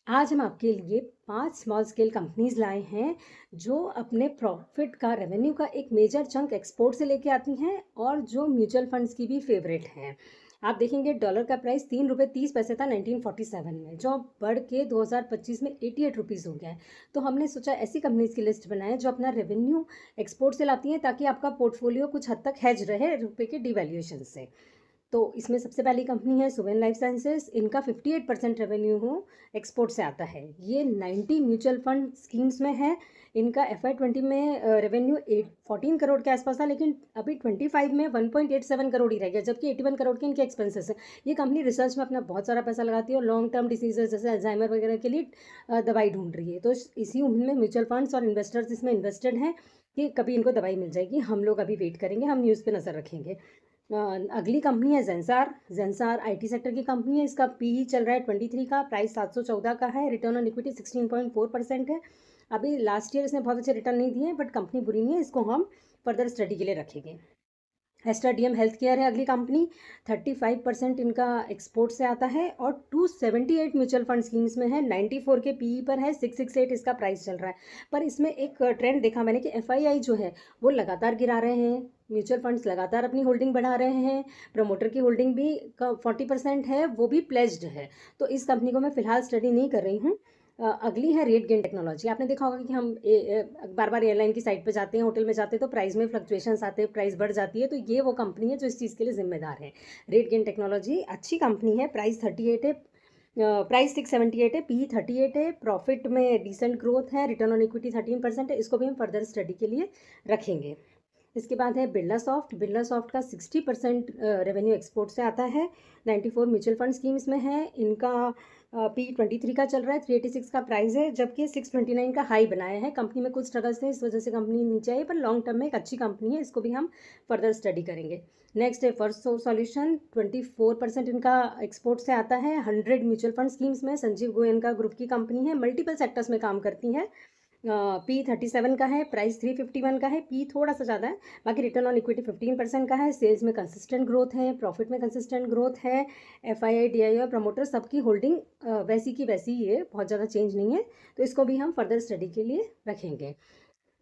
आज हम आपके लिए 5 स्मॉल स्केल कंपनीज लाए हैं जो अपने प्रॉफिट का रेवेन्यू का एक मेजर चंक एक्सपोर्ट से लेके आती हैं और जो म्यूचुअल फंड्स की भी फेवरेट हैं। आप देखेंगे डॉलर का प्राइस 3 रुपये 30 पैसे था 1947 में, जो अब बढ़ के 2025 में 88 रुपीज़ हो गया है। तो हमने सोचा ऐसी कंपनीज की लिस्ट बनाए जो अपना रेवेन्यू एक्सपोर्ट से लाती हैं, ताकि आपका पोर्टफोलियो कुछ हद तक हेज रहे रुपये के डिवैल्यूएशन से। तो इसमें सबसे पहली कंपनी है सुवेन लाइफ साइंसेज। इनका 58% रेवेन्यू हो एक्सपोर्ट से आता है। ये 90 म्यूचुअल फंड स्कीम्स में है। इनका FY20 में रेवेन्यू 14 करोड़ के आसपास था, लेकिन अभी 25 में 1.87 करोड़ ही रह गया, जबकि 81 करोड़ के इनके एक्सपेंसेस हैं। ये कंपनी रिसर्च में अपना बहुत सारा पैसा लगाती है और लॉन्ग टर्म डिसीजेज जैसे अल्जाइमर वगैरह के लिए दवाई ढूंढ रही है। तो इसी उम्मीद में म्यूचुअल फंड्स और इन्वेस्टर्स इसमें इन्वेस्टेड हैं कि कभी इनको दवाई मिल जाएगी। हम लोग अभी वेट करेंगे, हम न्यूज़ पे नज़र रखेंगे। अगली कंपनी है जेंसार। जेंसार IT सेक्टर की कंपनी है। इसका PE चल रहा है 23 का, प्राइस 714 का है, रिटर्न ऑन इक्विटी 16.4% है। अभी लास्ट ईयर इसने बहुत अच्छे रिटर्न नहीं दिए, बट कंपनी बुरी नहीं है, इसको हम फर्दर स्टडी के लिए रखेंगे। एस्टर DM हेल्थ केयर है अगली कंपनी। 35% इनका एक्सपोर्ट से आता है और 278 म्यूचुअल फंड स्कीम्स में है। 94 के PE पर है, 668 इसका प्राइस चल रहा है। पर इसमें एक ट्रेंड देखा मैंने कि FII जो है वो लगातार गिरा रहे हैं, म्यूचुअल फंड्स लगातार अपनी होल्डिंग बढ़ा रहे हैं। प्रमोटर की होल्डिंग भी 40% है, वो भी प्लेज्ड है। तो इस कंपनी को मैं फिलहाल स्टडी नहीं कर रही हूँ। अगली है रेटगेन टेक्नोलॉजी। आपने देखा होगा कि हम बार बार एयरलाइन की साइट पे जाते हैं, होटल में जाते हैं, तो प्राइस में फ्लक्चुएशंस आते हैं, प्राइस बढ़ जाती है। तो ये वो कंपनी है जो इस चीज़ के लिए जिम्मेदार है। रेटगेन टेक्नोलॉजी अच्छी कंपनी है। प्राइस 38 है, प्राइस 678 है, PE 38 है, प्रॉफिट में डिसेंट ग्रोथ है, रिटर्न ऑन इक्विटी 13% है। इसको भी हम फर्दर स्टडी के लिए रखेंगे। इसके बाद है बिरला सॉफ्ट। बिरला सॉफ्ट का 60% रेवेन्यू एक्सपोर्ट से आता है। 94 म्यूचुअल फंड स्कीम्स में है। इनका PE 23 का चल रहा है, 386 का प्राइस है, जबकि 629 का हाई बनाया है। कंपनी में कुछ स्ट्रगल्स थे, इस वजह से कंपनी नीचे आई, पर लॉन्ग टर्म में एक अच्छी कंपनी है, इसको भी हम फर्दर स्टडी करेंगे। नेक्स्ट है फर्स्ट सोर्स सॉल्यूशन। 24% इनका एक्सपोर्ट से आता है। 100 म्यूचुअल फंड स्कीम्स में संजीव गोयन का ग्रुप की कंपनी है, मल्टीपल सेक्टर्स में काम करती है। PE 37 का है, प्राइस 351 का है, PE थोड़ा सा ज़्यादा है। बाकी रिटर्न ऑन इक्विटी 15% का है। सेल्स में कंसिस्टेंट ग्रोथ है, प्रॉफिट में कंसिस्टेंट ग्रोथ है। FII DII और प्रमोटर सबकी होल्डिंग वैसी की वैसी ही है, बहुत ज़्यादा चेंज नहीं है। तो इसको भी हम फर्दर स्टडी के लिए रखेंगे।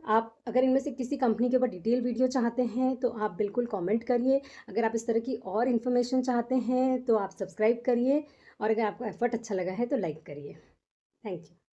आप अगर इनमें से किसी कंपनी के ऊपर डिटेल वीडियो चाहते हैं तो आप बिल्कुल कमेंट करिए। अगर आप इस तरह की और इन्फॉर्मेशन चाहते हैं तो आप सब्सक्राइब करिए, और अगर आपको एफर्ट अच्छा लगा है तो लाइक करिए। Thank you.